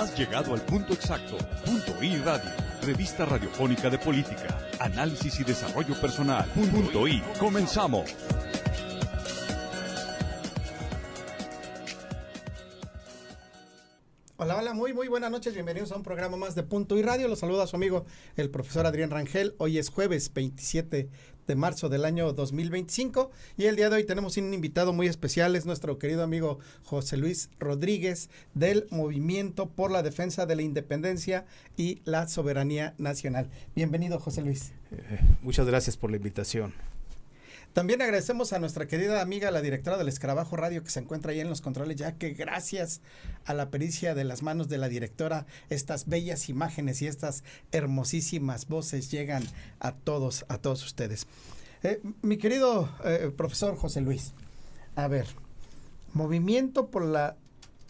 Has llegado al punto exacto. Punto I Radio, revista radiofónica de política, análisis y desarrollo personal. Punto I. Comenzamos. Hola, hola, muy buenas noches, bienvenidos a un programa más de Punto I Radio. Los saluda su amigo el profesor Adrián Rangel. Hoy es jueves 27 de marzo del año 2025 y el día de hoy tenemos un invitado muy especial, es nuestro querido amigo José Luis Rodríguez del Movimiento por la Defensa de la Independencia y la Soberanía Nacional. Bienvenido, José Luis. Muchas gracias por la invitación. También agradecemos a nuestra querida amiga, la directora del Escarabajo Radio, que se encuentra ahí en los controles, ya que gracias a la pericia de las manos de la directora, estas bellas imágenes y estas hermosísimas voces llegan a todos ustedes. Mi querido profesor José Luis, a ver, Movimiento por la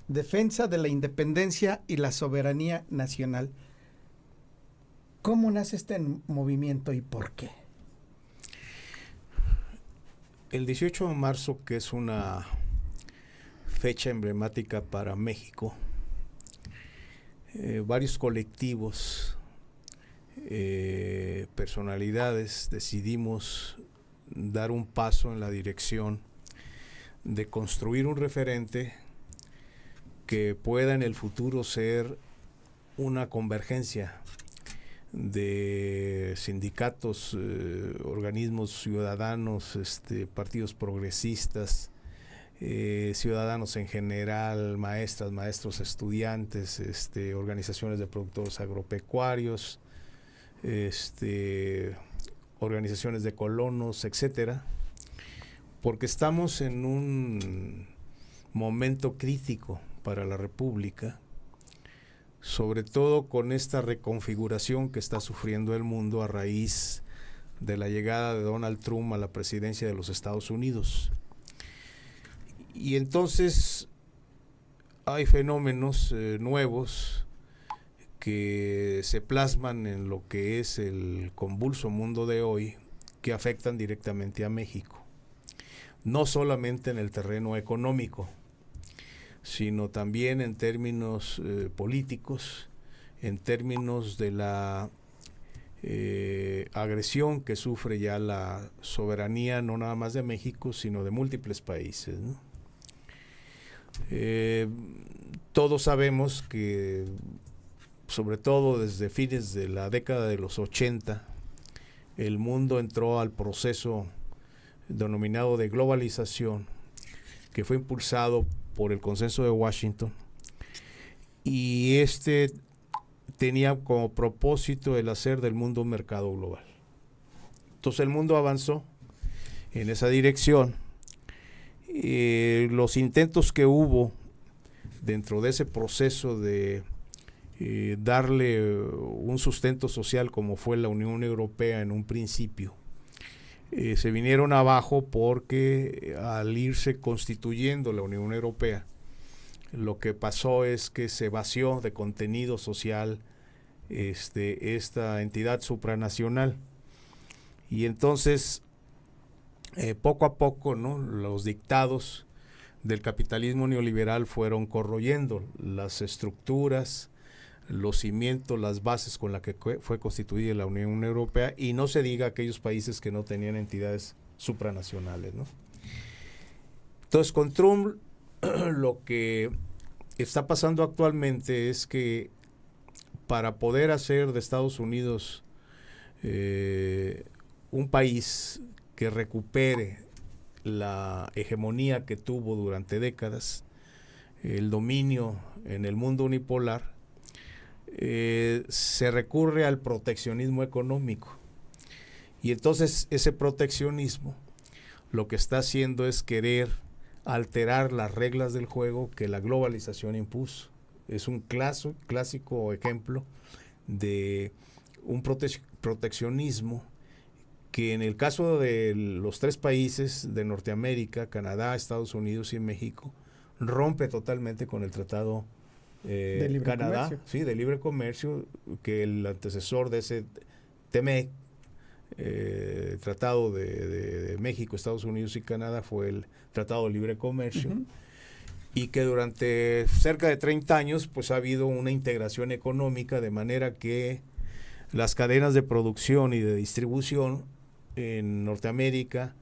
Defensa de la Independencia y la Soberanía Nacional. ¿Cómo nace este movimiento y por qué? El 18 de marzo, que es una fecha emblemática para México, varios colectivos, personalidades, decidimos dar un paso en la dirección de construir un referente que pueda en el futuro ser una convergencia de sindicatos, organismos ciudadanos, partidos progresistas, ciudadanos en general, maestras, maestros, estudiantes, organizaciones de productores agropecuarios, organizaciones de colonos, etcétera, porque estamos en un momento crítico para la República, sobre todo con esta reconfiguración que está sufriendo el mundo a raíz de la llegada de Donald Trump a la presidencia de los Estados Unidos. Y entonces hay fenómenos nuevos que se plasman en lo que es el convulso mundo de hoy, que afectan directamente a México, no solamente en el terreno económico, sino también en términos políticos, en términos de la agresión que sufre ya la soberanía, no nada más de México, sino de múltiples países, ¿no? Todos sabemos que, sobre todo desde fines de la década de los 80, el mundo entró al proceso denominado de globalización, que fue impulsado por el Consenso de Washington, y tenía como propósito el hacer del mundo un mercado global. Entonces el mundo avanzó en esa dirección. Los intentos que hubo dentro de ese proceso de darle un sustento social, como fue la Unión Europea en un principio, se vinieron abajo porque al irse constituyendo la Unión Europea, lo que pasó es que se vació de contenido social esta entidad supranacional, y entonces poco a poco, ¿no?, los dictados del capitalismo neoliberal fueron corroyendo las estructuras, los cimientos, las bases con las que fue constituida la Unión Europea, y no se diga aquellos países que no tenían entidades supranacionales, ¿no? Entonces, con Trump, lo que está pasando actualmente es que para poder hacer de Estados Unidos un país que recupere la hegemonía que tuvo durante décadas, el dominio en el mundo unipolar, se recurre al proteccionismo económico. Y entonces ese proteccionismo lo que está haciendo es querer alterar las reglas del juego que la globalización impuso. Es un clásico ejemplo de un proteccionismo que en el caso de los tres países de Norteamérica, Canadá, Estados Unidos y México, rompe totalmente con el Tratado de libre Canadá, comercio. Sí, de libre comercio, que el antecesor de ese TEMEC, Tratado de México, Estados Unidos y Canadá, fue el Tratado de Libre Comercio. y que durante cerca de 30 años pues ha habido una integración económica, de manera que las cadenas de producción y de distribución en Norteamérica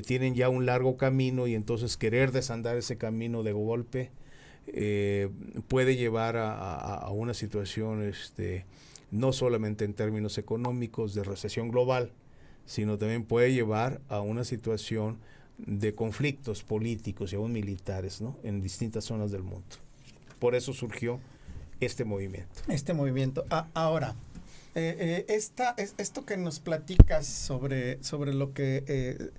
tienen ya un largo camino, y entonces querer desandar ese camino de golpe puede llevar a una situación no solamente en términos económicos de recesión global, sino también puede llevar a una situación de conflictos políticos y aún militares, ¿no?, en distintas zonas del mundo. Por eso surgió este movimiento. Ahora, esto que nos platicas sobre lo que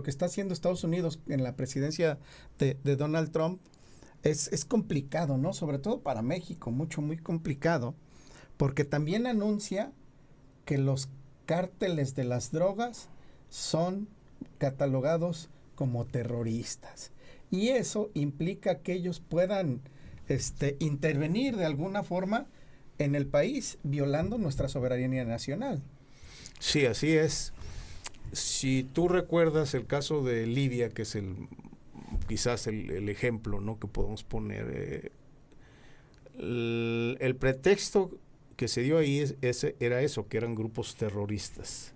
está haciendo Estados Unidos en la presidencia de Donald Trump es complicado, ¿no? Sobre todo para México, muy complicado, porque también anuncia que los cárteles de las drogas son catalogados como terroristas, y eso implica que ellos puedan intervenir de alguna forma en el país, violando nuestra soberanía nacional. Sí, así es. Si tú recuerdas el caso de Libia, que es quizás el ejemplo, ¿no?, que podemos poner, el pretexto que se dio ahí era eso, que eran grupos terroristas.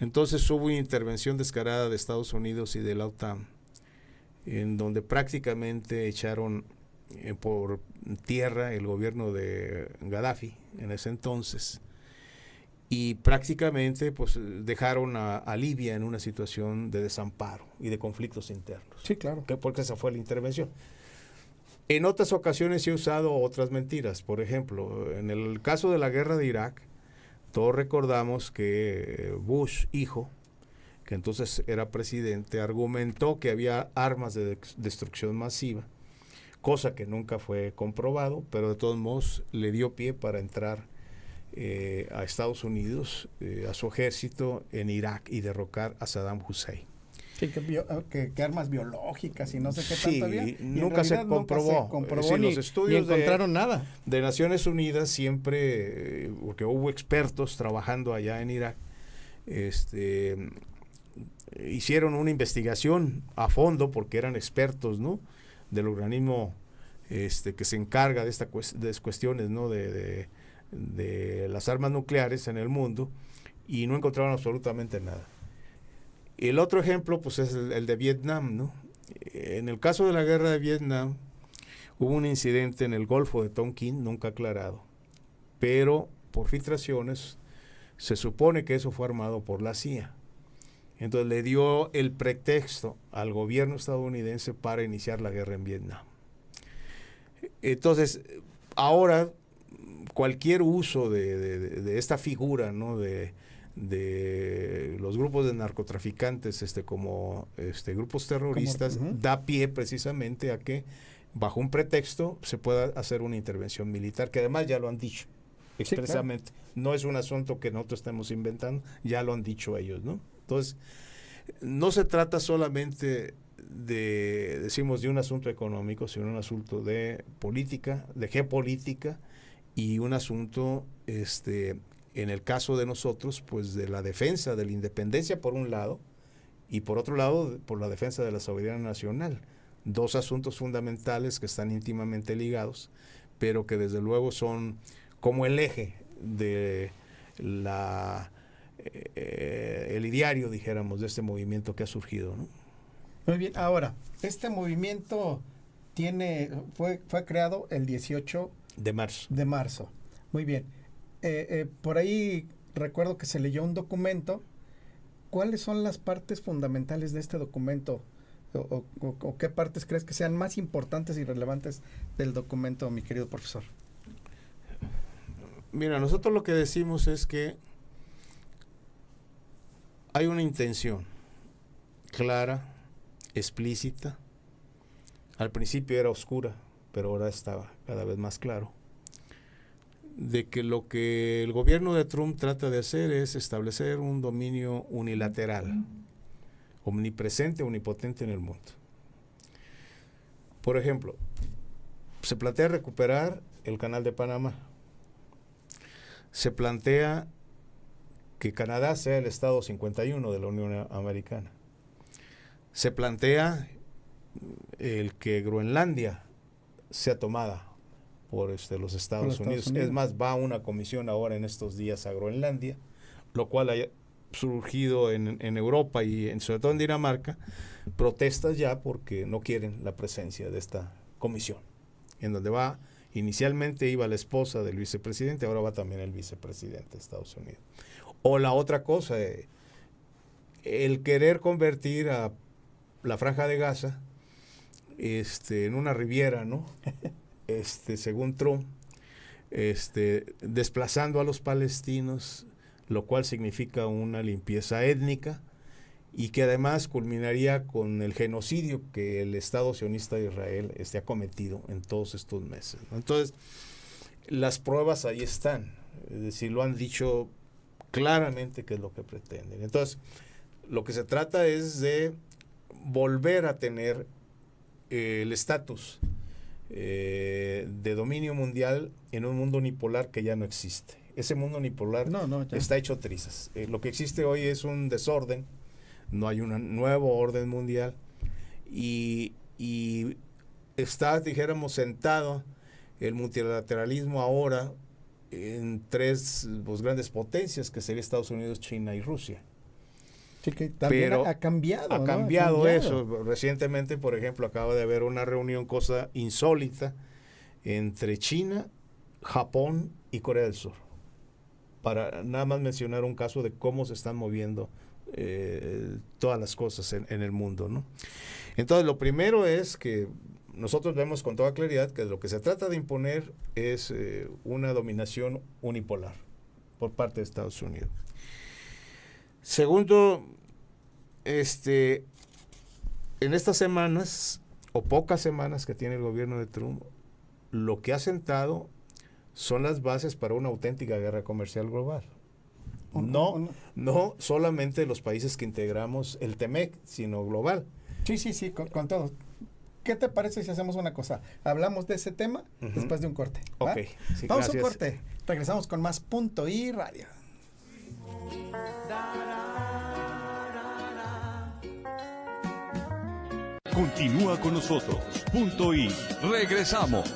Entonces hubo una intervención descarada de Estados Unidos y de la OTAN, en donde prácticamente echaron por tierra el gobierno de Gaddafi en ese entonces, y prácticamente pues dejaron a Libia en una situación de desamparo y de conflictos internos. Sí, claro. Porque esa fue la intervención. En otras ocasiones he usado otras mentiras. Por ejemplo, en el caso de la guerra de Irak, todos recordamos que Bush, hijo, que entonces era presidente, argumentó que había armas de destrucción masiva, cosa que nunca fue comprobado, pero de todos modos le dio pie para entrar a Estados Unidos, a su ejército en Irak, y derrocar a Saddam Hussein. Sí, que armas biológicas y no sé qué sí, tanto había. Nunca se comprobó. Sí, los estudios ni encontraron nada. De Naciones Unidas siempre, porque hubo expertos trabajando allá en Irak, hicieron una investigación a fondo, porque eran expertos, ¿no?, del organismo que se encarga de estas cuestiones, ¿no?, de las armas nucleares en el mundo, y no encontraron absolutamente nada. El otro ejemplo pues es el de Vietnam, ¿no? En el caso de la guerra de Vietnam hubo un incidente en el Golfo de Tonkin, nunca aclarado, pero por filtraciones se supone que eso fue armado por la CIA. Entonces le dio el pretexto al gobierno estadounidense para iniciar la guerra en Vietnam. Entonces, ahora cualquier uso de esta figura, ¿no?, de los grupos de narcotraficantes como grupos terroristas, da pie precisamente a que bajo un pretexto se pueda hacer una intervención militar, que además ya lo han dicho expresamente. Sí, claro. No es un asunto que nosotros estemos inventando, ya lo han dicho ellos, ¿no? Entonces, no se trata solamente de un asunto económico, sino un asunto de política, de geopolítica, y un asunto en el caso de nosotros, pues de la defensa de la independencia por un lado, y por otro lado por la defensa de la soberanía nacional. Dos asuntos fundamentales que están íntimamente ligados, pero que desde luego son como el eje de el ideario, dijéramos, de este movimiento que ha surgido, ¿no? Muy bien. Ahora, este movimiento fue creado el 18 de marzo. De marzo. Muy bien. Por ahí recuerdo que se leyó un documento. ¿Cuáles son las partes fundamentales de este documento? ¿O qué partes crees que sean más importantes y relevantes del documento, mi querido profesor? Mira, nosotros lo que decimos es que hay una intención clara, explícita. Al principio era oscura, pero ahora está cada vez más claro, de que lo que el gobierno de Trump trata de hacer es establecer un dominio unilateral, omnipresente, omnipotente en el mundo. Por ejemplo, se plantea recuperar el Canal de Panamá. Se plantea que Canadá sea el estado 51 de la Unión Americana. Se plantea el que Groenlandia sea tomada por los Estados Unidos. Es más, va una comisión ahora en estos días a Groenlandia, lo cual ha surgido en Europa y sobre todo en Dinamarca, protestas ya porque no quieren la presencia de esta comisión, en donde inicialmente iba la esposa del vicepresidente, ahora va también el vicepresidente de Estados Unidos. O la otra cosa, el querer convertir a la Franja de Gaza en una riviera, ¿no? Según Trump, desplazando a los palestinos, lo cual significa una limpieza étnica y que además culminaría con el genocidio que el Estado sionista de Israel ha cometido en todos estos meses, ¿no? Entonces, las pruebas ahí están, es decir, lo han dicho claramente qué es lo que pretenden. Entonces, lo que se trata es de volver a tener el estatus de dominio mundial en un mundo unipolar que ya no existe. Ese mundo unipolar está hecho trizas. Lo que existe hoy es un desorden, no hay un nuevo orden mundial y está, dijéramos, sentado el multilateralismo ahora en tres grandes potencias, que serían Estados Unidos, China y Rusia. Sí, que también pero ha cambiado. Ha cambiado eso. Recientemente, por ejemplo, acaba de haber una reunión, cosa insólita, entre China, Japón y Corea del Sur. Para nada más mencionar un caso de cómo se están moviendo todas las cosas en el mundo, ¿no? Entonces, lo primero es que nosotros vemos con toda claridad que lo que se trata de imponer es una dominación unipolar por parte de Estados Unidos. Segundo, en estas semanas, o pocas semanas que tiene el gobierno de Trump, lo que ha sentado son las bases para una auténtica guerra comercial global. No solamente los países que integramos el TEMEC, sino global. Sí, con todo. ¿Qué te parece si hacemos una cosa? Hablamos de ese tema después de un corte. ¿Va? Ok. Sí, vamos gracias. a un corte. Regresamos con más Punto I Radio. Continúa con nosotros. Punto I. Regresamos.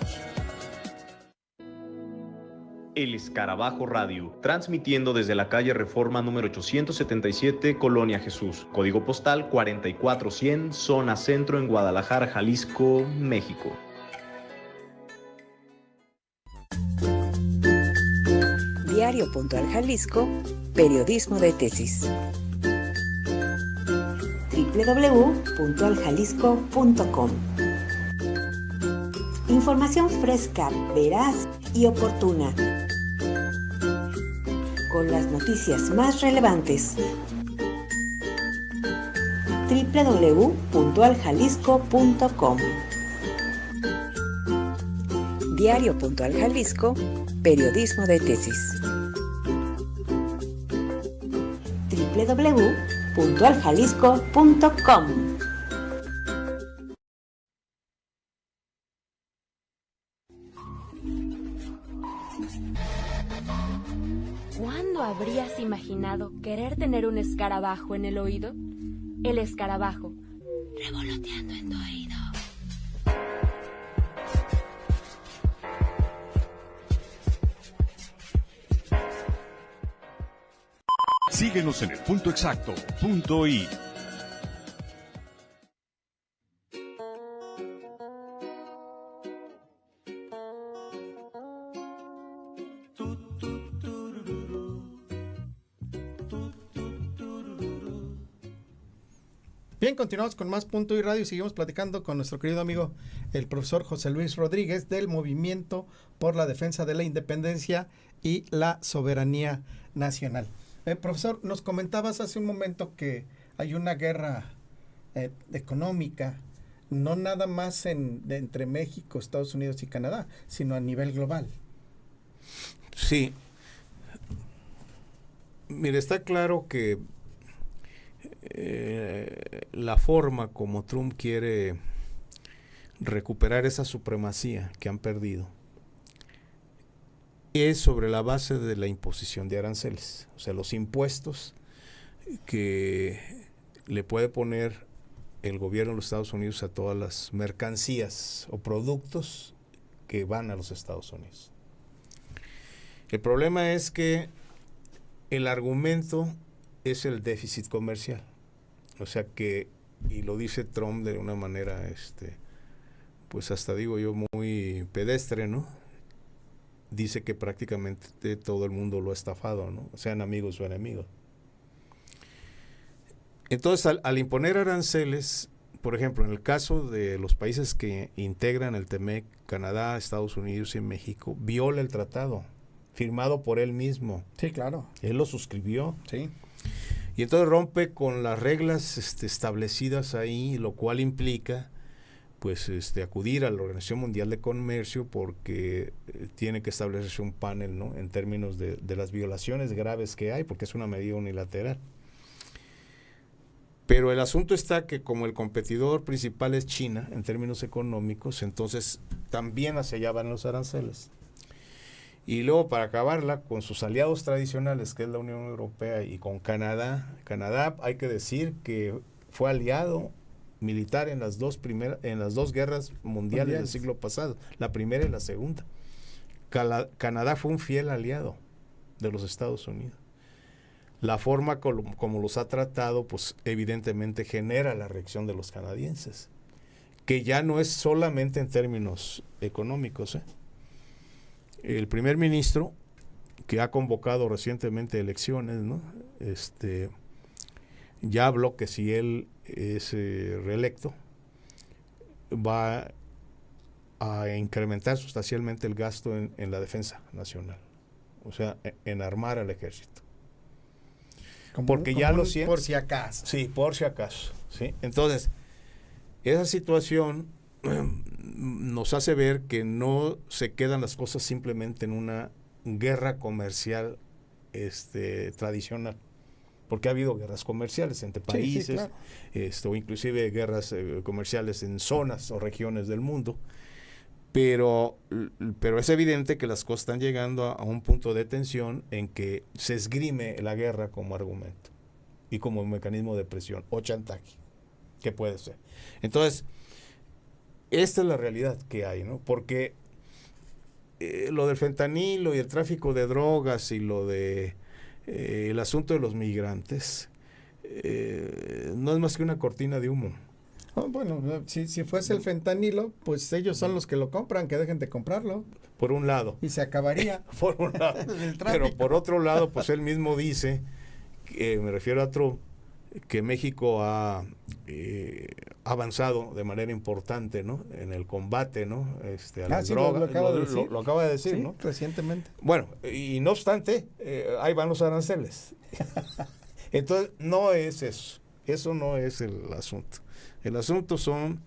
El Escarabajo Radio, transmitiendo desde la calle Reforma número 877, Colonia Jesús, código postal 44100, zona centro, en Guadalajara, Jalisco, México. Diario Puntual Jalisco, periodismo de tesis. www.puntualjalisco.com. Información fresca, veraz y oportuna, con las noticias más relevantes. www.puntualjalisco.com. Diario Puntual Jalisco, periodismo de tesis. www.puntualjalisco.com. ¿Cuándo habrías imaginado querer tener un escarabajo en el oído? El escarabajo, revoloteando en tu oído. Síguenos en el punto exacto. Punto I. Bien, continuamos con más Punto I Radio y seguimos platicando con nuestro querido amigo, el profesor José Luis Rodríguez, del Movimiento por la Defensa de la Independencia y la Soberanía Nacional. Profesor, nos comentabas hace un momento que hay una guerra económica, no nada más entre México, Estados Unidos y Canadá, sino a nivel global. Sí. Mire, está claro que la forma como Trump quiere recuperar esa supremacía que han perdido es sobre la base de la imposición de aranceles, o sea, los impuestos que le puede poner el gobierno de los Estados Unidos a todas las mercancías o productos que van a los Estados Unidos. El problema es que el argumento es el déficit comercial. O sea que, y lo dice Trump de una manera, pues hasta digo yo muy pedestre, ¿no? Dice que prácticamente todo el mundo lo ha estafado, ¿no? Sean amigos o enemigos. Entonces, al imponer aranceles, por ejemplo, en el caso de los países que integran el TEMEC, Canadá, Estados Unidos y México, viola el tratado, firmado por él mismo. Sí, claro. Él lo suscribió. Sí. Y entonces rompe con las reglas establecidas ahí, lo cual implica pues acudir a la Organización Mundial de Comercio porque tiene que establecerse un panel, ¿no? En términos de las violaciones graves que hay, porque es una medida unilateral. Pero el asunto está que como el competidor principal es China en términos económicos, entonces también hacia allá van los aranceles. Y luego para acabarla con sus aliados tradicionales, que es la Unión Europea, y con Canadá. Canadá, hay que decir que fue aliado militar en las dos guerras mundiales del siglo pasado, la primera y la segunda. Canadá fue un fiel aliado de los Estados Unidos. La forma como los ha tratado, pues evidentemente genera la reacción de los canadienses, que ya no es solamente en términos económicos. El primer ministro, que ha convocado recientemente elecciones, ¿no? Ya habló que si él es reelecto, va a incrementar sustancialmente el gasto en la defensa nacional, o sea, en armar al ejército. Porque ya lo siento. Por si acaso. Sí, por si acaso. ¿Sí? Entonces, esa situación nos hace ver que no se quedan las cosas simplemente en una guerra comercial tradicional. Porque ha habido guerras comerciales entre países, sí, claro. O inclusive guerras comerciales en zonas o regiones del mundo. Pero es evidente que las cosas están llegando a un punto de tensión en que se esgrime la guerra como argumento y como un mecanismo de presión o chantaje, que puede ser. Entonces, esta es la realidad que hay, ¿no? Porque lo del fentanilo y el tráfico de drogas y lo de el asunto de los migrantes no es más que una cortina de humo. Bueno, si fuese el fentanilo, pues ellos son los que lo compran, que dejen de comprarlo. Por un lado. Y se acabaría. Por un lado. Pero por otro lado, pues él mismo dice, me refiero a Trump, que México ha avanzado de manera importante, ¿no? En el combate, ¿no? A las drogas. Lo acaba de decir, sí, ¿no? Recientemente. Bueno, y no obstante, ahí van los aranceles. Entonces, no es eso. Eso no es el asunto. El asunto son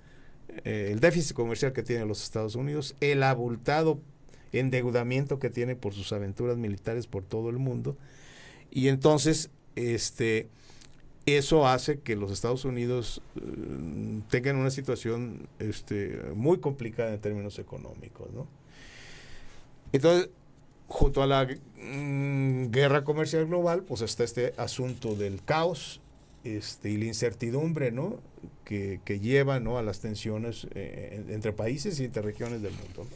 el déficit comercial que tienen los Estados Unidos, el abultado endeudamiento que tiene por sus aventuras militares por todo el mundo, y entonces eso hace que los Estados Unidos tengan una situación muy complicada en términos económicos, ¿no? Entonces, junto a la guerra comercial global, pues está este asunto del caos y la incertidumbre, ¿no? que lleva, ¿no? a las tensiones entre países y entre regiones del mundo.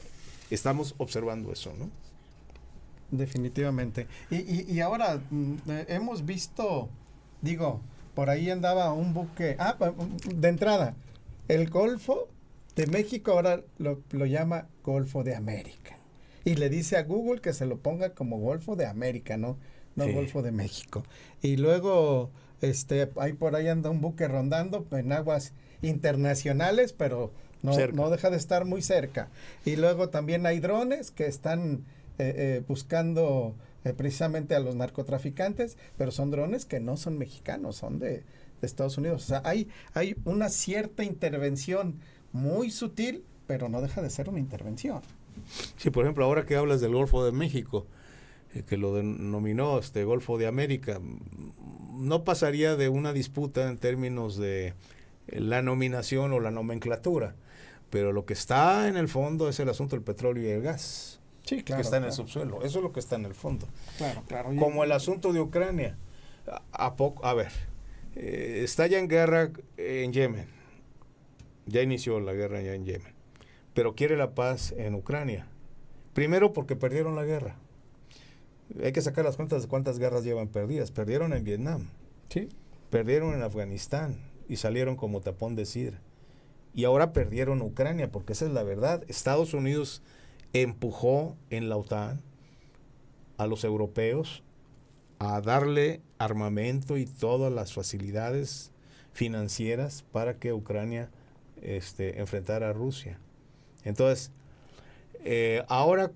Estamos observando eso, ¿no? Definitivamente. Y ahora hemos visto, digo, por ahí andaba un buque, de entrada, el Golfo de México ahora lo llama Golfo de América. Y le dice a Google que se lo ponga como Golfo de América, no sí. Golfo de México. Y luego ahí por ahí anda un buque rondando en aguas internacionales, pero no deja de estar muy cerca. Y luego también hay drones que están buscando precisamente a los narcotraficantes, pero son drones que no son mexicanos, son de Estados Unidos. O sea, hay una cierta intervención muy sutil, pero no deja de ser una intervención. Sí, por ejemplo, ahora que hablas del Golfo de México, que lo denominó Golfo de América, no pasaría de una disputa en términos de la nominación o la nomenclatura, pero lo que está en el fondo es el asunto del petróleo y el gas, sí, claro, que está en el subsuelo. Eso es lo que está en el fondo. Claro. Como el asunto de Ucrania. A ver, está ya en guerra en Yemen, Ya inició la guerra ya en Yemen, pero quiere la paz en Ucrania. Primero porque perdieron la guerra. Hay que sacar las cuentas de cuántas guerras llevan perdidas. Perdieron en Vietnam, Sí. perdieron en Afganistán y salieron como tapón de sidra. Y ahora perdieron Ucrania, porque esa es la verdad. Estados Unidos empujó en la OTAN a los europeos a darle armamento y todas las facilidades financieras para que Ucrania enfrentara a Rusia. Entonces, ahora,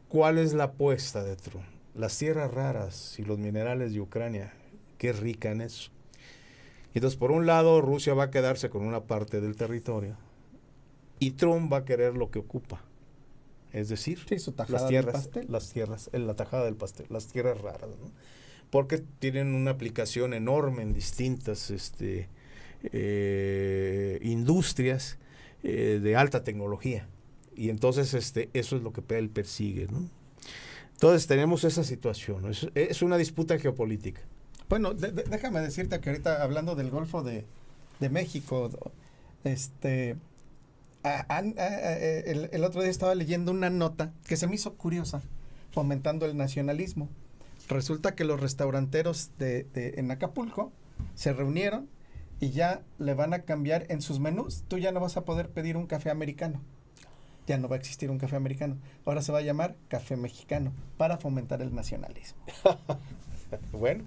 ¿cuál es la apuesta de Trump? Las tierras raras y los minerales de Ucrania, qué rica en eso. Entonces, por un lado, Rusia va a quedarse con una parte del territorio y Trump va a querer lo que ocupa. Es decir, Sí, su tajada las tierras, del pastel. las tierras, la tajada del pastel, las tierras raras, ¿no? Porque tienen una aplicación enorme en distintas industrias de alta tecnología. Y entonces eso es lo que él persigue, ¿no? Entonces tenemos esa situación, ¿no? Es una disputa geopolítica. Bueno, déjame decirte que ahorita hablando del Golfo de México, el otro día estaba leyendo una nota que se me hizo curiosa, fomentando el nacionalismo. Resulta que los restauranteros en Acapulco se reunieron y ya le van a cambiar en sus menús. Tú ya no vas a poder pedir un café americano. Ya no va a existir un café americano. Ahora se va a llamar café mexicano para fomentar el nacionalismo. Bueno,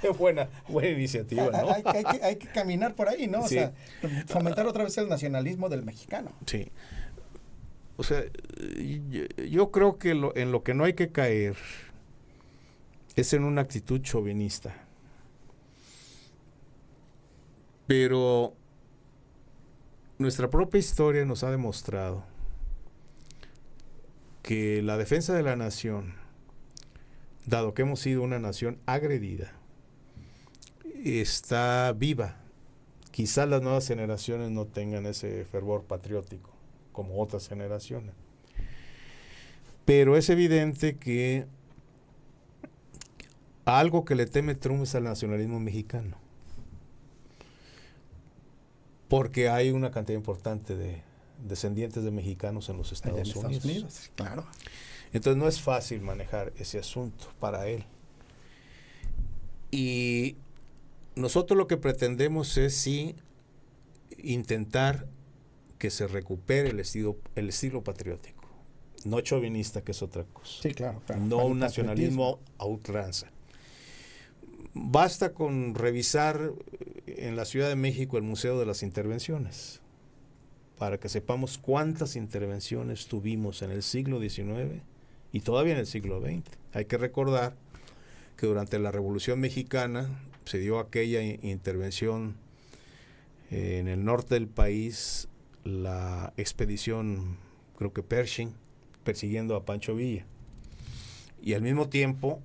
es buena iniciativa, ¿no? Hay que caminar por ahí, ¿no? Sí. O sea, fomentar otra vez el nacionalismo del mexicano. Sí. O sea, yo creo que en lo que no hay que caer es en una actitud chauvinista. Pero nuestra propia historia nos ha demostrado que la defensa de la nación, dado que hemos sido una nación agredida, está viva. Quizás las nuevas generaciones no tengan ese fervor patriótico como otras generaciones. Pero es evidente que algo que le teme Trump es al nacionalismo mexicano. Porque hay una cantidad importante de descendientes de mexicanos en los Estados Unidos. Claro. Entonces no es fácil manejar ese asunto para él. Y nosotros lo que pretendemos es sí intentar que se recupere el estilo patriótico, no chauvinista, que es otra cosa. Sí, claro. No un nacionalismo a ultranza. Basta con revisar en la Ciudad de México el Museo de las Intervenciones para que sepamos cuántas intervenciones tuvimos en el siglo XIX y todavía en el siglo XX. Hay que recordar que durante la Revolución Mexicana se dio aquella intervención en el norte del país, la expedición, creo que Pershing, persiguiendo a Pancho Villa. Y al mismo tiempo,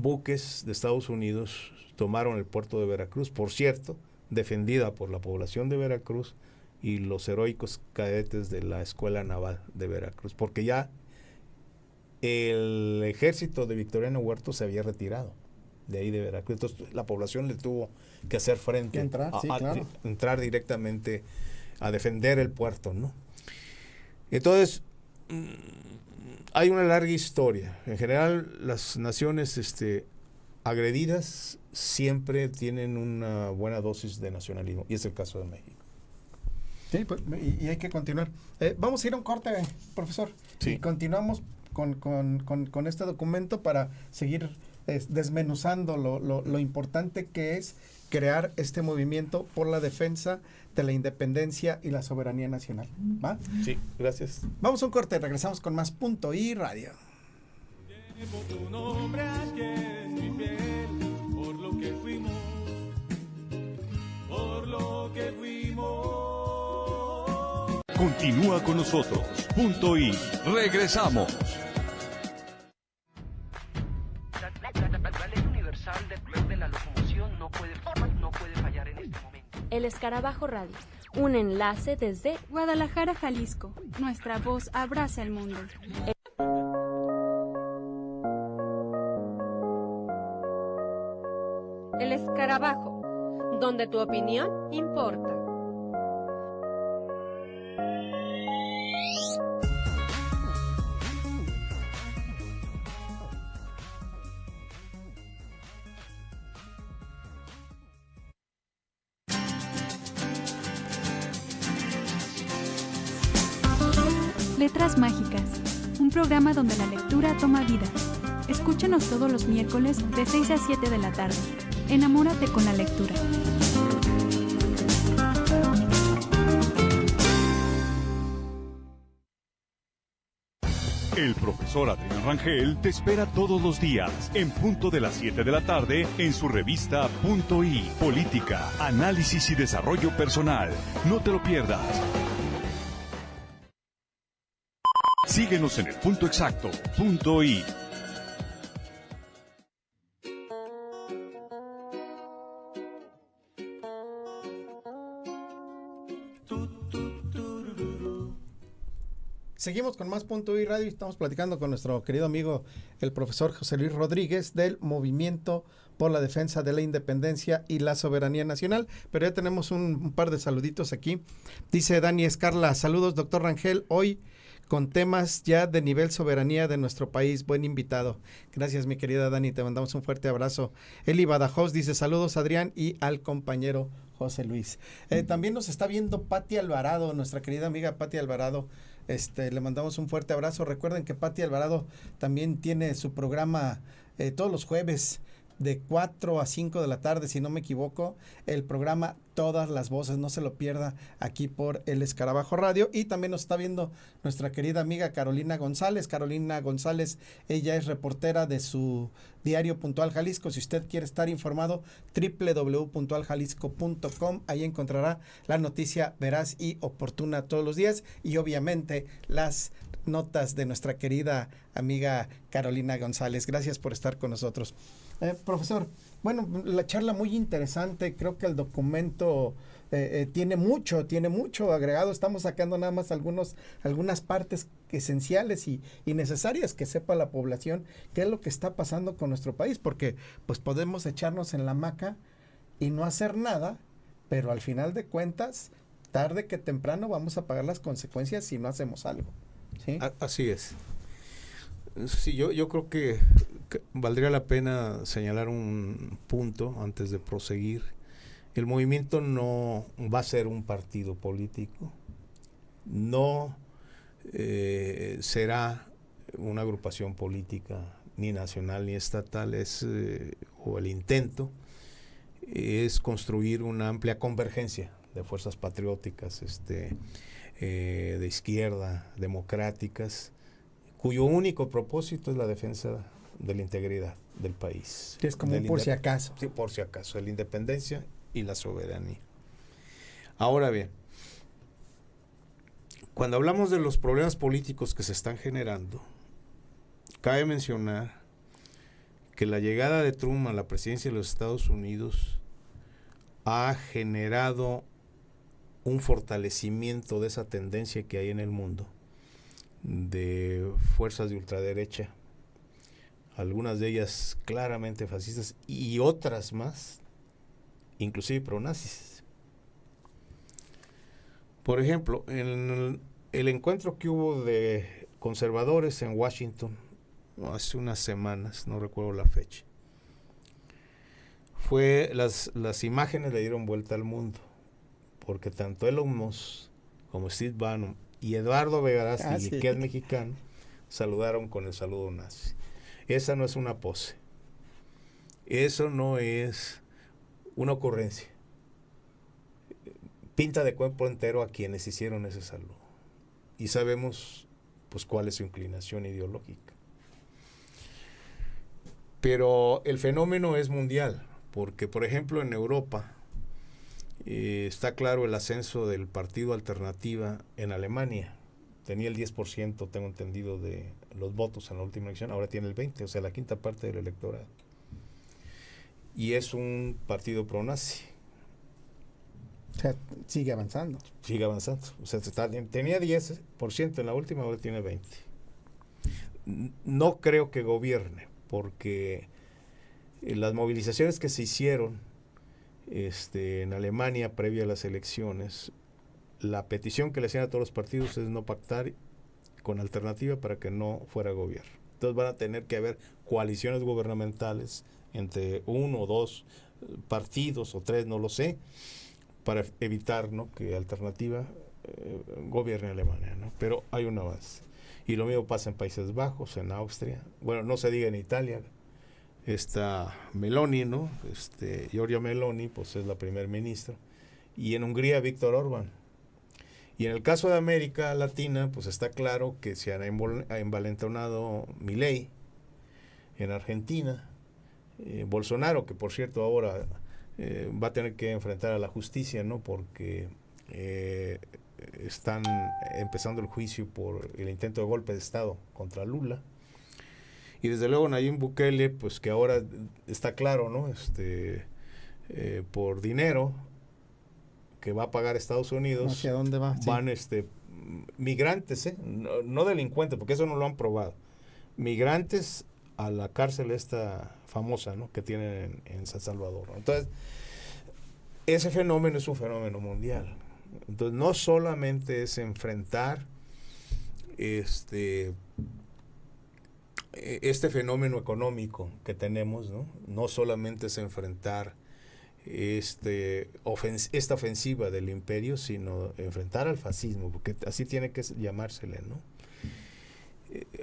buques de Estados Unidos tomaron el puerto de Veracruz, por cierto, defendida por la población de Veracruz y los heroicos cadetes de la Escuela Naval de Veracruz, porque ya el ejército de Victoriano Huerta se había retirado de ahí de Veracruz. Entonces la población le tuvo que hacer frente, entrar directamente a defender el puerto, ¿no? Entonces hay una larga historia. En general, las naciones agredidas siempre tienen una buena dosis de nacionalismo, y es el caso de México. Sí, pues, y hay que continuar. Vamos a ir a un corte, profesor. Sí. Y continuamos con este documento para seguir desmenuzando lo importante que es crear este movimiento por la defensa de la independencia y la soberanía nacional. ¿Va? Sí, gracias. Vamos a un corte, regresamos con más Punto I Radio. Llevo tu nombre aquí en mi piel, por lo que fuimos, por lo que fuimos. Continúa con nosotros. Punto I. Regresamos. La ley universal de la locomoción no puede fallar en este momento. El Escarabajo Radio, un enlace desde Guadalajara, Jalisco. Nuestra voz abraza el mundo. El Escarabajo, donde tu opinión importa. Letras Mágicas, un programa donde la lectura toma vida. Escúchanos todos los miércoles de 6 a 7 de la tarde. Enamórate con la lectura. El profesor Adrián Rangel te espera todos los días, en punto de las 7 de la tarde, en su revista Punto I, Política, Análisis y Desarrollo Personal. No te lo pierdas. Síguenos en el punto exacto, Punto I. Seguimos con más Punto I Radio y estamos platicando con nuestro querido amigo, el profesor José Luis Rodríguez, del Movimiento por la Defensa de la Independencia y la Soberanía Nacional. Pero ya tenemos un par de saluditos aquí. Dice Dani Escarla: saludos, doctor Rangel, hoy con temas ya de nivel soberanía de nuestro país. Buen invitado. Gracias, mi querida Dani, te mandamos un fuerte abrazo. Eli Badajoz dice: saludos, Adrián, y al compañero José Luis. También nos está viendo Pati Alvarado, nuestra querida amiga Pati Alvarado. Le mandamos un fuerte abrazo. Recuerden que Pati Alvarado también tiene su programa todos los jueves de 4 a 5 de la tarde, si no me equivoco, el programa Todas las Voces. No se lo pierda aquí por El Escarabajo Radio. Y también nos está viendo nuestra querida amiga Carolina González. Carolina González, ella es reportera de su diario Puntual Jalisco. Si usted quiere estar informado, www.puntualjalisco.com. Ahí encontrará la noticia veraz y oportuna todos los días, y obviamente las notas de nuestra querida amiga Carolina González. Gracias por estar con nosotros. Profesor, bueno, la charla muy interesante. Creo que el documento tiene mucho agregado. Estamos sacando nada más algunas partes esenciales y necesarias que sepa la población qué es lo que está pasando con nuestro país, porque pues podemos echarnos en la hamaca y no hacer nada, pero al final de cuentas, tarde que temprano vamos a pagar las consecuencias si no hacemos algo. ¿Sí? Así es. Sí, yo creo que valdría la pena señalar un punto antes de proseguir. El movimiento no va a ser un partido político, no será una agrupación política ni nacional ni estatal, o el intento es construir una amplia convergencia de fuerzas patrióticas, de izquierda, democráticas, cuyo único propósito es la defensa de la integridad del país. Es como por si acaso. Sí, por si acaso, de la independencia y la soberanía. Ahora bien, cuando hablamos de los problemas políticos que se están generando, cabe mencionar que la llegada de Trump a la presidencia de los Estados Unidos ha generado un fortalecimiento de esa tendencia que hay en el mundo de fuerzas de ultraderecha, algunas de ellas claramente fascistas y otras más, inclusive pronazis. Por ejemplo, en el encuentro que hubo de conservadores en Washington hace unas semanas, no recuerdo la fecha, las imágenes le dieron vuelta al mundo, porque tanto Elon Musk como Steve Bannon y Eduardo Verástegui, que es mexicano, saludaron con el saludo nazi. Esa no es una pose. Eso no es una ocurrencia. Pinta de cuerpo entero a quienes hicieron ese saludo. Y sabemos pues cuál es su inclinación ideológica. Pero el fenómeno es mundial, porque por ejemplo en Europa está claro el ascenso del partido Alternativa en Alemania. Tenía el 10%, tengo entendido, de los votos en la última elección, ahora tiene el 20%, o sea, la quinta parte del electorado. Y es un partido pro-nazi. O sea, sigue avanzando. Sigue avanzando. O sea, tenía 10% en la última, ahora tiene 20%. No creo que gobierne, porque las movilizaciones que se hicieron en Alemania previa a las elecciones, la petición que le hacían a todos los partidos es no pactar con Alternativa para que no fuera gobierno. Entonces van a tener que haber coaliciones gubernamentales entre 1 o 2 partidos o 3, no lo sé, para evitar, ¿no?, que Alternativa gobierne Alemania, ¿no? Pero hay un avance. Y lo mismo pasa en Países Bajos, en Austria, bueno, no se diga en Italia. Está Meloni, ¿no? Giorgia Meloni, pues es la primer ministra. Y en Hungría, Víctor Orbán. Y en el caso de América Latina, pues está claro que se ha envalentonado Milei. En Argentina, Bolsonaro, que por cierto ahora va a tener que enfrentar a la justicia, ¿no? Porque están empezando el juicio por el intento de golpe de Estado contra Lula. Y desde luego Nayib Bukele, pues que ahora está claro, ¿no? Por dinero que va a pagar Estados Unidos. ¿Hacia dónde va? Van migrantes, no delincuentes, porque eso no lo han probado. Migrantes a la cárcel esta famosa, ¿no? Que tienen en San Salvador, ¿no? Entonces, ese fenómeno es un fenómeno mundial. Entonces, no solamente es enfrentar este fenómeno económico que tenemos, ¿no? No solamente es enfrentar esta ofensiva del imperio, sino enfrentar al fascismo, porque así tiene que llamársele, ¿no?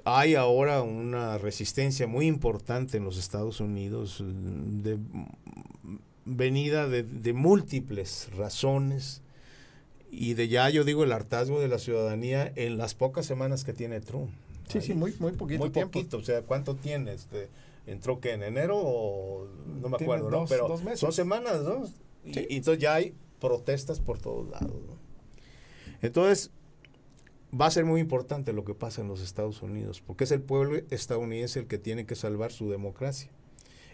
Hay ahora una resistencia muy importante en los Estados Unidos, venida de múltiples razones, y yo digo el hartazgo de la ciudadanía en las pocas semanas que tiene Trump. Sí, muy poquito muy tiempo. Poquito, o sea, ¿cuánto tiene? Entró que en enero o no me acuerdo, ¿no? Pero 2 meses. son semanas, ¿no? Sí. Y entonces ya hay protestas por todos lados, ¿no? Entonces, va a ser muy importante lo que pasa en los Estados Unidos, porque es el pueblo estadounidense el que tiene que salvar su democracia.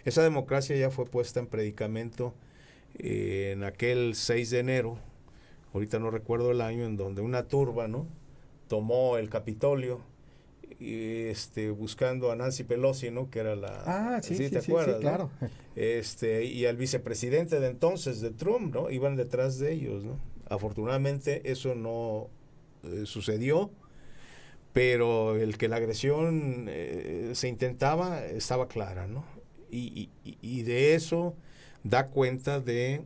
Esa democracia ya fue puesta en predicamento en aquel 6 de enero, ahorita no recuerdo el año, en donde una turba, ¿no? Tomó el Capitolio, buscando a Nancy Pelosi, ¿no? Que era la... Sí, ¿te acuerdas, claro. ¿No? Y al vicepresidente de entonces, de Trump, ¿no? Iban detrás de ellos, ¿no? Afortunadamente eso no sucedió, pero el que la agresión se intentaba estaba clara, ¿no? Y de eso da cuenta de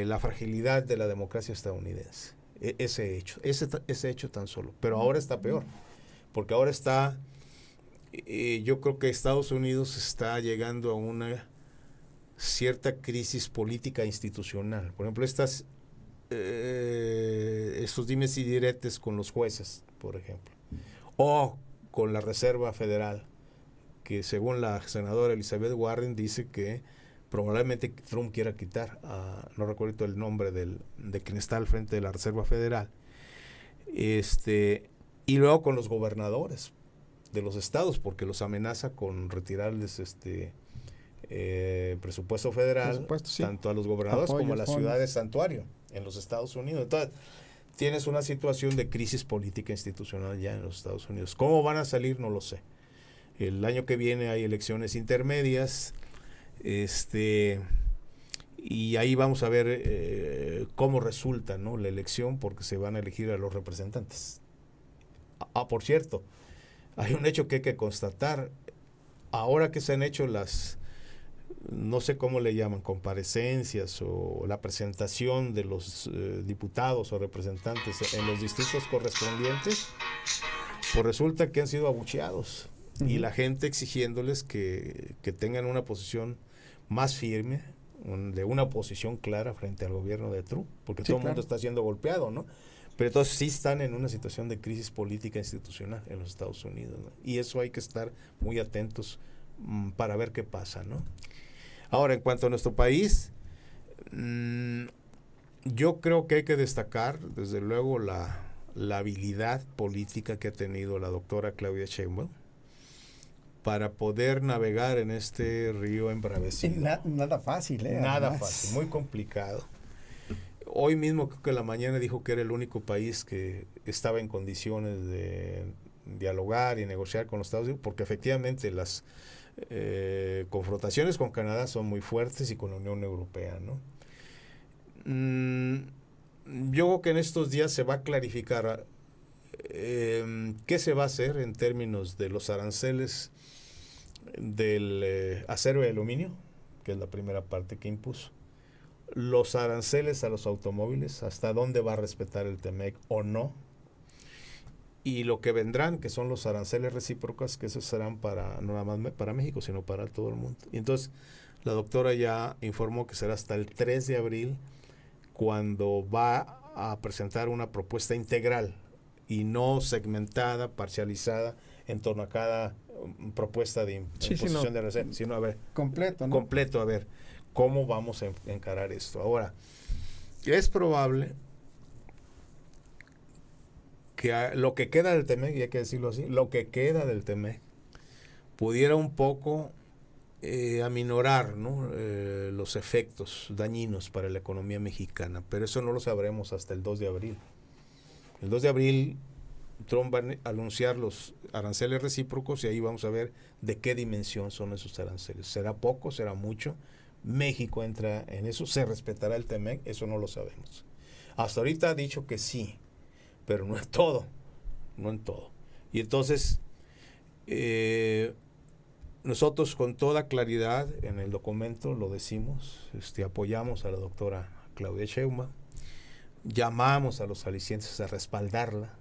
la fragilidad de la democracia estadounidense. Ese hecho tan solo. Pero ahora está peor, porque ahora yo creo que Estados Unidos está llegando a una cierta crisis política institucional. Por ejemplo, estos dimes y diretes con los jueces, por ejemplo, o con la Reserva Federal, que según la senadora Elizabeth Warren dice que probablemente Trump quiera quitar, no recuerdo el nombre de quien está al frente de la Reserva Federal, y luego con los gobernadores de los estados, porque los amenaza con retirarles presupuesto federal, sí. Tanto a los gobernadores como a las fondos. ciudades santuario en los Estados Unidos. Entonces, tienes una situación de crisis política institucional ya en los Estados Unidos. ¿Cómo van a salir? No lo sé. El año que viene hay elecciones intermedias, y ahí vamos a ver cómo resulta, ¿no? La elección, porque se van a elegir a los representantes. Por cierto, hay un hecho que hay que constatar. Ahora que se han hecho no sé cómo le llaman, comparecencias o la presentación de los diputados o representantes en los distritos correspondientes, pues resulta que han sido abucheados. Y la gente exigiéndoles que tengan una posición más firme, de una oposición clara frente al gobierno de Trump, porque todo el mundo está siendo golpeado, ¿no? Pero entonces sí están en una situación de crisis política institucional en los Estados Unidos, ¿no? Y eso hay que estar muy atentos para ver qué pasa, ¿no? Ahora, en cuanto a nuestro país, yo creo que hay que destacar, desde luego, la habilidad política que ha tenido la doctora Claudia Sheinbaum para poder navegar en este río embravecido. Nada fácil, Nada fácil, muy complicado. Hoy mismo creo que en la mañana dijo que era el único país que estaba en condiciones de dialogar y negociar con los Estados Unidos, porque efectivamente las confrontaciones con Canadá son muy fuertes y con la Unión Europea, ¿no? Yo creo que en estos días se va a clarificar qué se va a hacer en términos de los aranceles del acero y aluminio, que es la primera parte que impuso. los aranceles a los automóviles, hasta dónde va a respetar el TEMEC o no, y lo que vendrán, que son los aranceles recíprocos, que esos serán para no nada más para México, sino para todo el mundo. Y entonces la doctora ya informó que será hasta el 3 de abril cuando va a presentar una propuesta integral y no segmentada, parcializada en torno a cada propuesta de imposición de aranceles, sino a ver, completo, ¿no? Completo, a ver, ¿cómo vamos a encarar esto? Ahora, es probable que lo que queda del TEMEC, y hay que decirlo así, lo que queda del TEMEC pudiera un poco aminorar, ¿no? Los efectos dañinos para la economía mexicana, pero eso no lo sabremos hasta el 2 de abril. El 2 de abril Trump va a anunciar los aranceles recíprocos y ahí vamos a ver de qué dimensión son esos aranceles. ¿Será poco? ¿Será mucho? México entra en eso. ¿Se respetará el TEMEC? Eso no lo sabemos. Hasta ahorita ha dicho que sí, pero no en todo. No en todo. Y entonces, nosotros con toda claridad en el documento lo decimos, apoyamos a la doctora Claudia Sheinbaum, llamamos a los jaliscienses a respaldarla,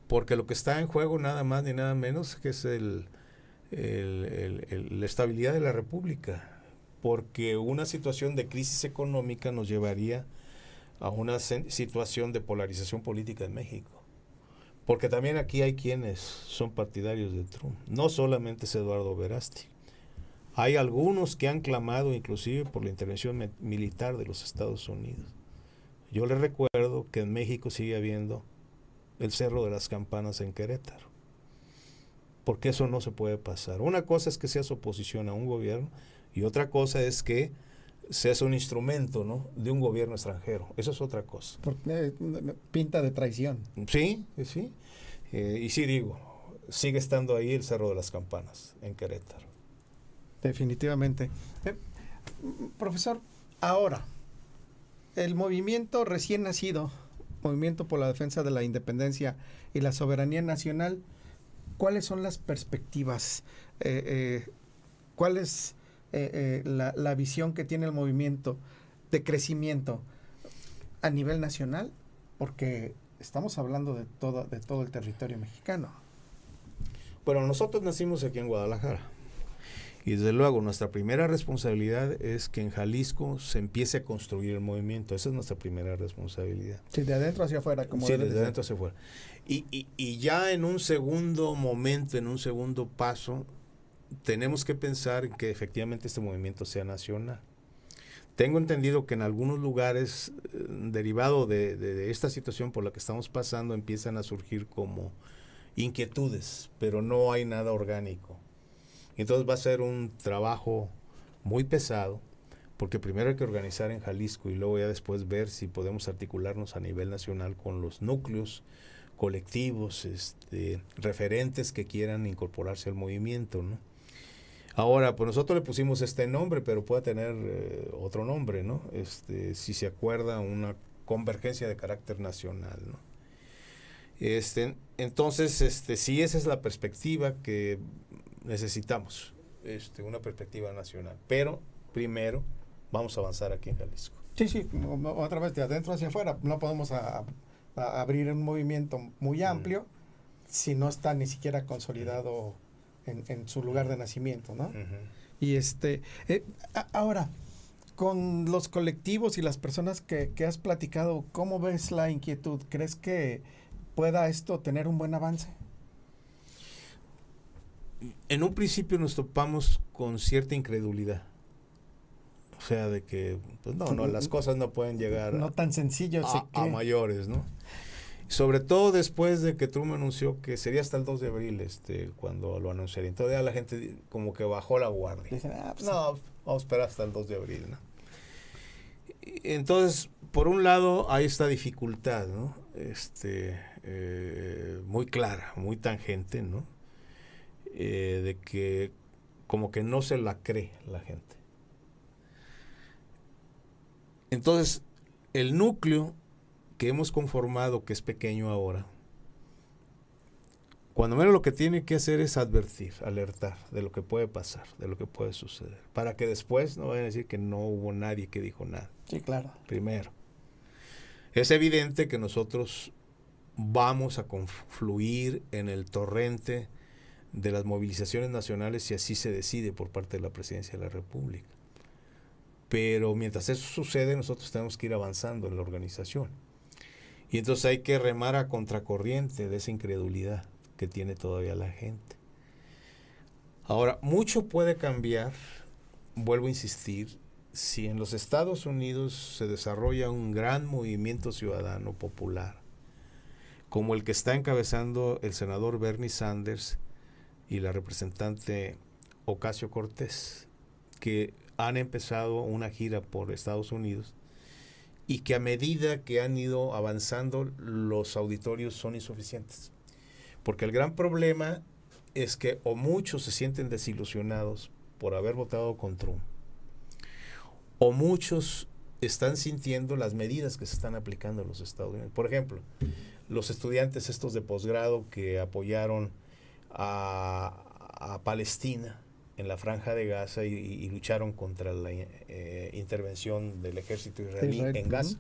porque lo que está en juego nada más ni nada menos que es la estabilidad de la República, porque una situación de crisis económica nos llevaría a una situación de polarización política en México, porque también aquí hay quienes son partidarios de Trump, no solamente es Eduardo Verástegui, hay algunos que han clamado inclusive por la intervención militar de los Estados Unidos. Yo les recuerdo que en México sigue habiendo el Cerro de las Campanas en Querétaro, porque eso no se puede pasar. Una cosa es que seas oposición a un gobierno y otra cosa es que seas un instrumento, ¿no?, de un gobierno extranjero. Eso es otra cosa. Porque pinta de traición. Sí, sí. Y sí digo, sigue estando ahí el Cerro de las Campanas en Querétaro. Definitivamente. Profesor, ahora, el movimiento recién nacido, Movimiento por la Defensa de la Independencia y la Soberanía Nacional, ¿cuáles son las perspectivas? ¿Cuál es la visión que tiene el movimiento de crecimiento a nivel nacional? Porque estamos hablando de todo el territorio mexicano. Bueno, nosotros nacimos aquí en Guadalajara. Y desde luego nuestra primera responsabilidad es que en Jalisco se empiece a construir el movimiento. Esa es nuestra primera responsabilidad. Sí, de adentro hacia afuera. Sí, desde adentro hacia afuera. Y ya en un segundo momento, en un segundo paso, tenemos que pensar en que efectivamente este movimiento sea nacional. Tengo entendido que en algunos lugares, derivado de esta situación por la que estamos pasando, empiezan a surgir como inquietudes, pero no hay nada orgánico. Entonces va a ser un trabajo muy pesado, porque primero hay que organizar en Jalisco y luego ya después ver si podemos articularnos a nivel nacional con los núcleos colectivos, referentes que quieran incorporarse al movimiento, ¿no? Ahora, pues nosotros le pusimos este nombre, pero puede tener otro nombre, ¿no? Si se acuerda, una convergencia de carácter nacional, ¿no? Entonces, sí, esa es la perspectiva que necesitamos, una perspectiva nacional, pero primero vamos a avanzar aquí en Jalisco. Sí, otra vez de adentro hacia afuera, no podemos abrir un movimiento muy amplio si no está ni siquiera consolidado en su lugar de nacimiento, ¿no? Y ahora, con los colectivos y las personas que has platicado, ¿cómo ves la inquietud? ¿Crees que pueda esto tener un buen avance? En un principio nos topamos con cierta incredulidad. O sea, de que, pues no, las cosas no pueden llegar no tan sencillo a mayores, ¿no? Sobre todo después de que Trump anunció que sería hasta el 2 de abril cuando lo anunciaría. Entonces ya la gente como que bajó la guardia. Dicen, no, vamos a esperar hasta el 2 de abril, ¿no? Entonces, por un lado, hay esta dificultad, ¿no? Muy clara, muy tangente, ¿no? De que como que no se la cree la gente. Entonces, el núcleo que hemos conformado, que es pequeño ahora, Cuando menos lo que tiene que hacer es advertir, alertar de lo que puede pasar, de lo que puede suceder, para que después no vayan a decir que no hubo nadie que dijo nada. Sí, claro. Primero, es evidente que nosotros vamos a confluir en el torrente de las movilizaciones nacionales si así se decide por parte de la Presidencia de la República. Pero mientras eso sucede, nosotros tenemos que ir avanzando en la organización. Y entonces hay que remar a contracorriente de esa incredulidad que tiene todavía la gente. Ahora, mucho puede cambiar, vuelvo a insistir, si en los Estados Unidos se desarrolla un gran movimiento ciudadano popular, como el que está encabezando el senador Bernie Sanders y la representante Ocasio-Cortez, que han empezado una gira por Estados Unidos y que a medida que han ido avanzando los auditorios son insuficientes. Porque el gran problema es que o muchos se sienten desilusionados por haber votado con Trump, o muchos están sintiendo las medidas que se están aplicando en los Estados Unidos. Por ejemplo, los estudiantes estos de posgrado que apoyaron a Palestina en la Franja de Gaza y lucharon contra la intervención del ejército israelí en Gaza.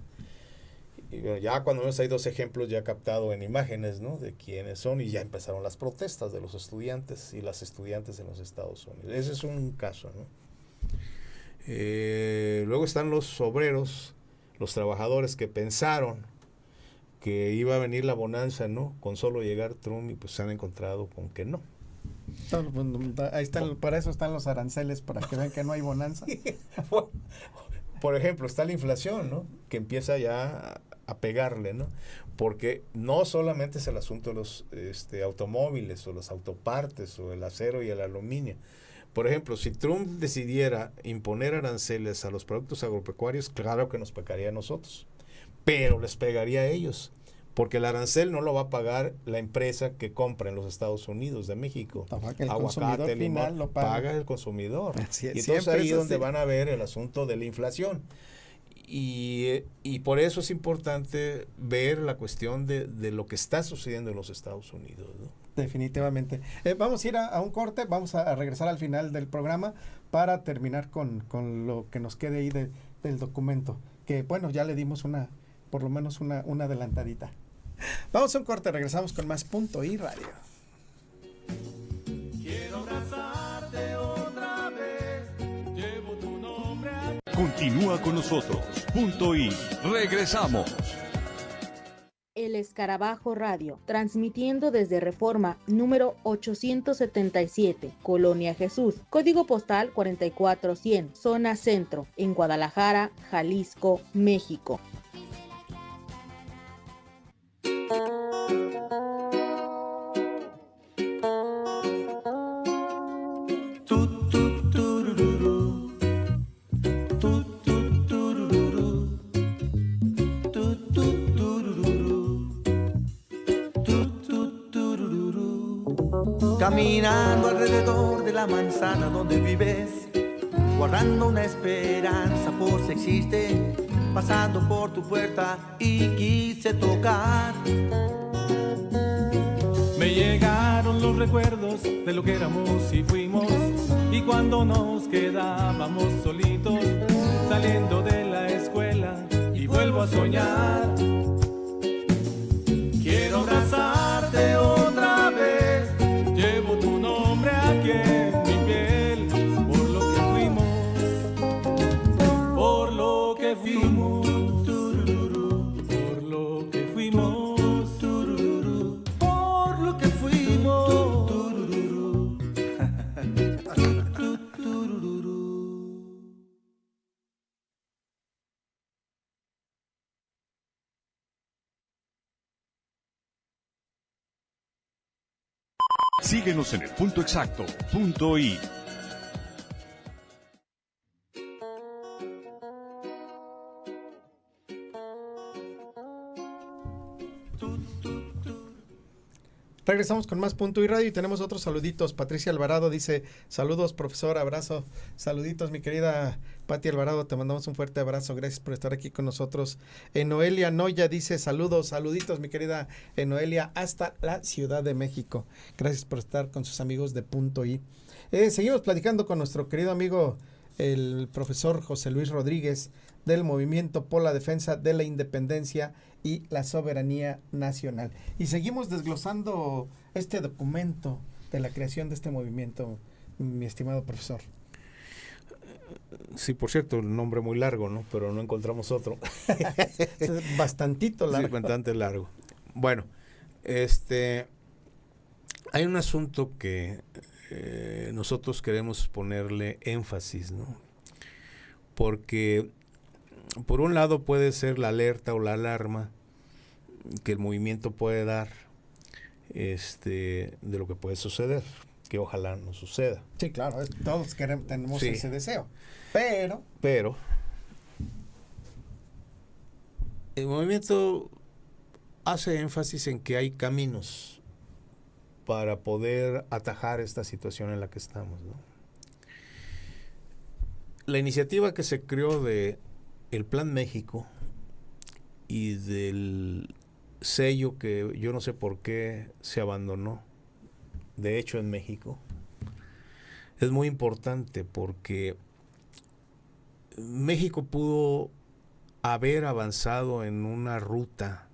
Y bueno, ya cuando vemos hay dos ejemplos ya captado en imágenes, ¿no?, de quiénes son, y ya empezaron las protestas de los estudiantes y las estudiantes en los Estados Unidos. Ese es un caso, ¿no? Luego están los obreros, los trabajadores que pensaron que iba a venir la bonanza, ¿no?, con solo llegar Trump, y pues se han encontrado con que no. Ahí están, para eso están los aranceles, para que vean que no hay bonanza. Por ejemplo, está la inflación, ¿no?, que empieza ya a pegarle, ¿no? Porque no solamente es el asunto de los automóviles o los autopartes o el acero y el aluminio. Por ejemplo, si Trump decidiera imponer aranceles a los productos agropecuarios, claro que nos pegaría a nosotros, pero les pegaría a ellos, porque el arancel no lo va a pagar la empresa que compra en los Estados Unidos de México. El aguacate, limón, lo paga el consumidor. Sí, y entonces ahí es donde van a ver el asunto de la inflación. Y por eso es importante ver la cuestión de lo que está sucediendo en los Estados Unidos, ¿no? Definitivamente. Vamos a ir a un corte, vamos a regresar al final del programa para terminar con lo que nos quede ahí del documento, que bueno, ya le dimos por lo menos una adelantadita. Vamos a un corte, regresamos con más Punto I Radio. Quiero abrazarte otra vez, llevo tu nombre a... Continúa con nosotros. Punto I. Regresamos. El Escarabajo Radio, transmitiendo desde Reforma número 877, Colonia Jesús, código postal 44100, zona centro, en Guadalajara, Jalisco, México. Caminando alrededor de la manzana donde vives, guardando una esperanza por si existe, pasando por tu puerta y quise tocar. Me llegaron los recuerdos de lo que éramos y fuimos, y cuando nos quedábamos solitos, saliendo de la escuela, y vuelvo a soñar. Quiero abrazarte otra vez, llevo tu nombre aquí en mi piel, por lo que fuimos, por lo que fuimos, por lo que fuimos, Por lo que fuimos. Síguenos en el punto exacto. Punto I. Regresamos con más Punto y Radio y tenemos otros saluditos. Patricia Alvarado dice, saludos profesor, abrazo, saluditos mi querida Pati Alvarado, te mandamos un fuerte abrazo, gracias por estar aquí con nosotros. Noelia Noya dice, saluditos mi querida Noelia, hasta la Ciudad de México. Gracias por estar con sus amigos de Punto I. Seguimos platicando con nuestro querido amigo, el profesor José Luis Rodríguez, del Movimiento por la Defensa de la Independencia y la Soberanía Nacional. Y seguimos desglosando este documento de la creación de este movimiento, mi estimado profesor. Sí, por cierto, el nombre muy largo, ¿no? Pero no encontramos otro. Bastantito largo. Sí, bastante largo. Bueno, hay un asunto que nosotros queremos ponerle énfasis, ¿no? Porque por un lado puede ser la alerta o la alarma que el movimiento puede dar de lo que puede suceder, que ojalá no suceda. Sí, claro, todos tenemos sí. ese deseo, pero el movimiento hace énfasis en que hay caminos para poder atajar esta situación en la que estamos, ¿no? La iniciativa que se creó de el Plan México y del sello que yo no sé por qué se abandonó, de hecho en México, es muy importante porque México pudo haber avanzado en una ruta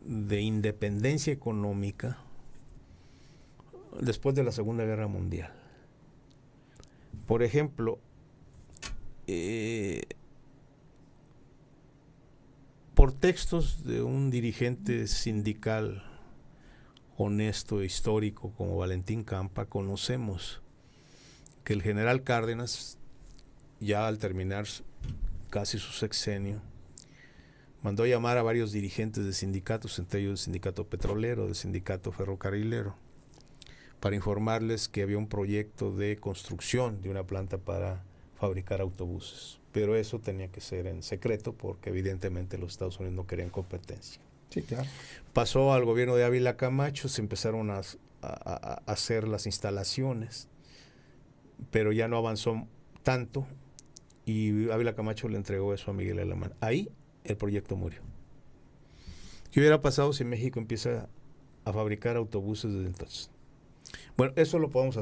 de independencia económica después de la Segunda Guerra Mundial. Por ejemplo, por textos de un dirigente sindical honesto e histórico como Valentín Campa, conocemos que el general Cárdenas, ya al terminar casi su sexenio, mandó llamar a varios dirigentes de sindicatos, entre ellos del sindicato petrolero, del sindicato ferrocarrilero, para informarles que había un proyecto de construcción de una planta para fabricar autobuses. Pero eso tenía que ser en secreto porque evidentemente los Estados Unidos no querían competencia. Sí, claro. Pasó al gobierno de Ávila Camacho, se empezaron a hacer las instalaciones, pero ya no avanzó tanto y Ávila Camacho le entregó eso a Miguel Alemán. Ahí el proyecto murió. ¿Qué hubiera pasado si México empieza a fabricar autobuses desde entonces? Bueno, eso lo podemos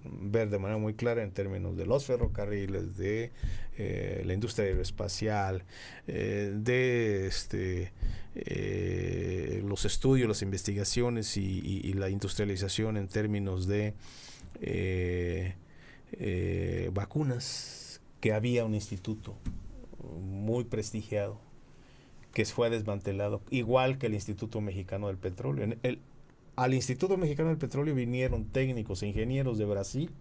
ver de manera muy clara en términos de los ferrocarriles, de la industria aeroespacial, de los estudios, las investigaciones y la industrialización en términos de vacunas, que había un instituto muy prestigiado que fue desmantelado, igual que el Instituto Mexicano del Petróleo. Al Instituto Mexicano del Petróleo vinieron técnicos e ingenieros de Brasil,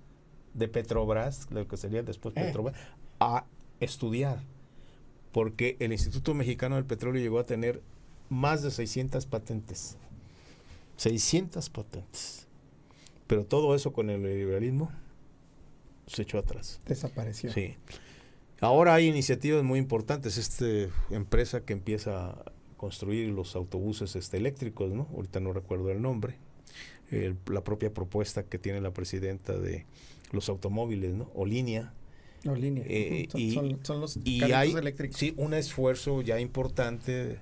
de Petrobras, lo que sería después Petrobras, a estudiar, porque el Instituto Mexicano del Petróleo llegó a tener más de 600 patentes. 600 patentes. Pero todo eso con el liberalismo se echó atrás. Desapareció. Sí. Ahora hay iniciativas muy importantes. Esta empresa que empieza a construir los autobuses eléctricos, ¿no? Ahorita no recuerdo el nombre. La propia propuesta que tiene la presidenta de los automóviles, ¿no? Olinia. Olinia. Son los carritos eléctricos. Sí, un esfuerzo ya importante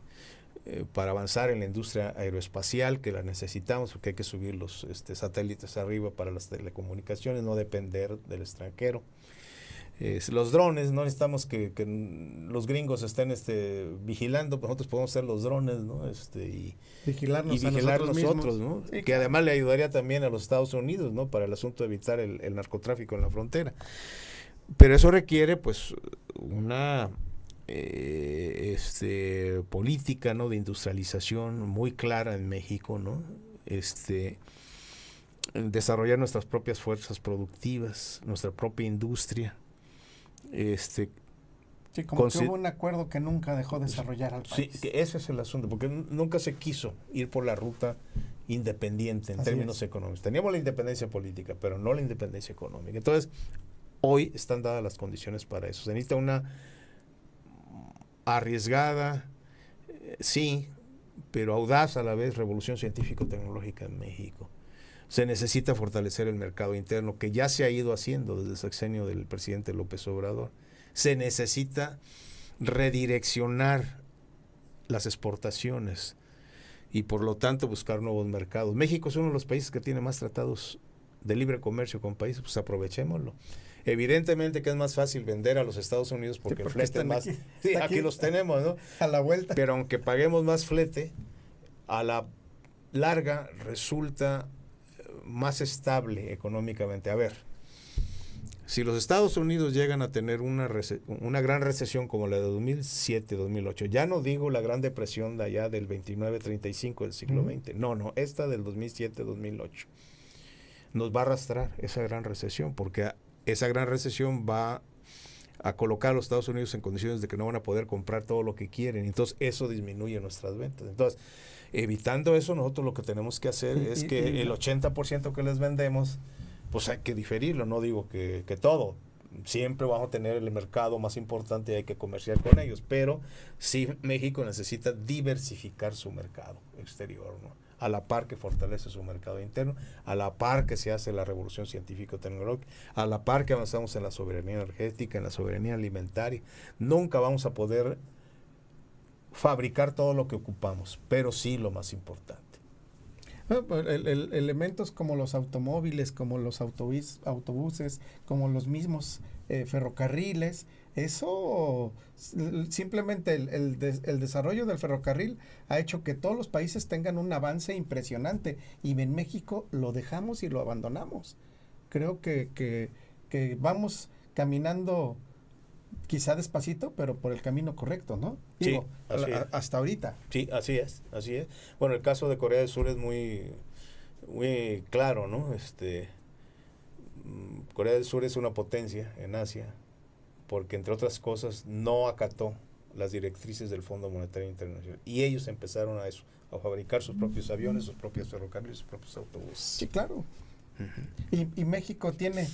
para avanzar en la industria aeroespacial, que la necesitamos porque hay que subir los satélites arriba para las telecomunicaciones, no depender del extranjero. Los drones, no necesitamos que los gringos estén vigilando, pues nosotros podemos ser los drones, ¿no? Vigilarnos a nosotros mismos. ¿no? Sí, que claro. además le ayudaría también a los Estados Unidos, ¿no? Para el asunto de evitar el narcotráfico en la frontera. Pero eso requiere, pues, una política, ¿no? De industrialización muy clara en México, ¿no? Desarrollar nuestras propias fuerzas productivas, nuestra propia industria. Sí, como que hubo un acuerdo que nunca dejó desarrollar al país. Sí, que ese es el asunto, porque nunca se quiso ir por la ruta independiente en términos económicos. Teníamos la independencia política, pero no la independencia económica. Entonces, hoy están dadas las condiciones para eso. Se necesita una arriesgada, sí, pero audaz a la vez, revolución científico-tecnológica en México. Se necesita fortalecer el mercado interno, que ya se ha ido haciendo desde el sexenio del presidente López Obrador. Se necesita redireccionar las exportaciones y por lo tanto buscar nuevos mercados. México es uno de los países que tiene más tratados de libre comercio con países, pues aprovechémoslo. Evidentemente que es más fácil vender a los Estados Unidos porque el flete es más... Aquí los tenemos, ¿no? A la vuelta. Pero aunque paguemos más flete, a la larga resulta más estable económicamente. A ver, si los Estados Unidos llegan a tener una gran recesión como la de 2007-2008, ya no digo la gran depresión de allá del 29-35 del siglo XX, no, esta del 2007-2008, nos va a arrastrar esa gran recesión, porque esa gran recesión va a colocar a los Estados Unidos en condiciones de que no van a poder comprar todo lo que quieren, entonces eso disminuye nuestras ventas. Entonces, evitando eso, nosotros lo que tenemos que hacer es que el 80% que les vendemos, pues hay que diferirlo, no digo que todo, siempre vamos a tener el mercado más importante y hay que comerciar con ellos, pero sí México necesita diversificar su mercado exterior, ¿no? A la par que fortalece su mercado interno, a la par que se hace la revolución científico-tecnológica, a la par que avanzamos en la soberanía energética, en la soberanía alimentaria. Nunca vamos a poder fabricar todo lo que ocupamos, pero sí lo más importante. Elementos como los automóviles, como los autobuses, como los mismos ferrocarriles, eso simplemente el desarrollo del ferrocarril ha hecho que todos los países tengan un avance impresionante y en México lo dejamos y lo abandonamos. Creo que vamos caminando quizá despacito, pero por el camino correcto, ¿no? Digo, sí, hasta ahorita. Sí, así es. Bueno, el caso de Corea del Sur es muy claro, ¿no? Corea del Sur es una potencia en Asia, porque entre otras cosas no acató las directrices del Fondo Monetario Internacional y ellos empezaron a fabricar sus propios aviones, sus propios ferrocarriles, sus propios autobuses. Sí, claro. Y México tiene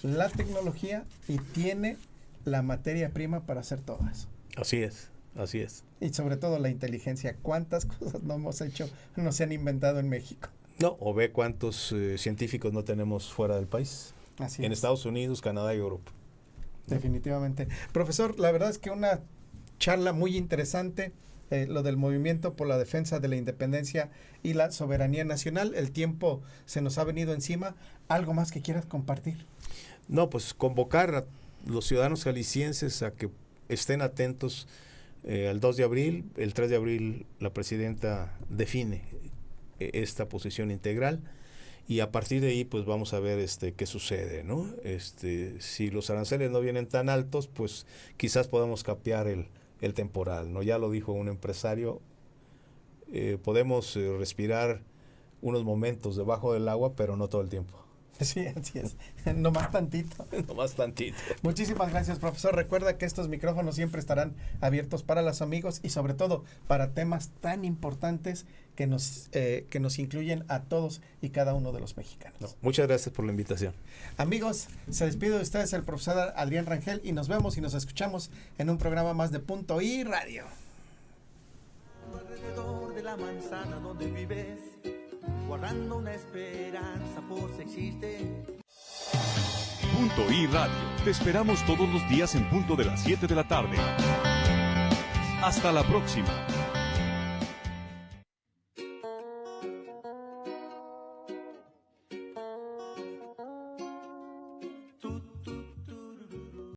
la tecnología y tiene la materia prima para hacer todo eso. Así es. Y sobre todo la inteligencia. ¿Cuántas cosas no hemos hecho, no se han inventado en México? No, o ve cuántos científicos no tenemos fuera del país. Así en es. Estados Unidos, Canadá y Europa. Definitivamente. Profesor, la verdad es que una charla muy interesante, lo del movimiento por la defensa de la independencia y la soberanía nacional. El tiempo se nos ha venido encima. ¿Algo más que quieras compartir? No, pues convocar a los ciudadanos jaliscienses a que estén atentos al 2 de abril. El 3 de abril la presidenta define esta posición integral y a partir de ahí pues vamos a ver qué sucede, ¿no? Si los aranceles no vienen tan altos, pues quizás podamos capear el temporal, ¿no? Ya lo dijo un empresario, podemos respirar unos momentos debajo del agua, pero no todo el tiempo. Sí, así es. No más tantito. No más tantito. Muchísimas gracias, profesor. Recuerda que estos micrófonos siempre estarán abiertos para los amigos y sobre todo para temas tan importantes que nos incluyen a todos y cada uno de los mexicanos. No, muchas gracias por la invitación. Amigos, se despide de ustedes el profesor Adrián Rangel y nos vemos y nos escuchamos en un programa más de Punto I Radio. Alrededor de la manzana donde vives, guardando una esperanza por si existe. Punto I Radio. Te esperamos todos los días en punto de las 7 de la tarde. Hasta la próxima.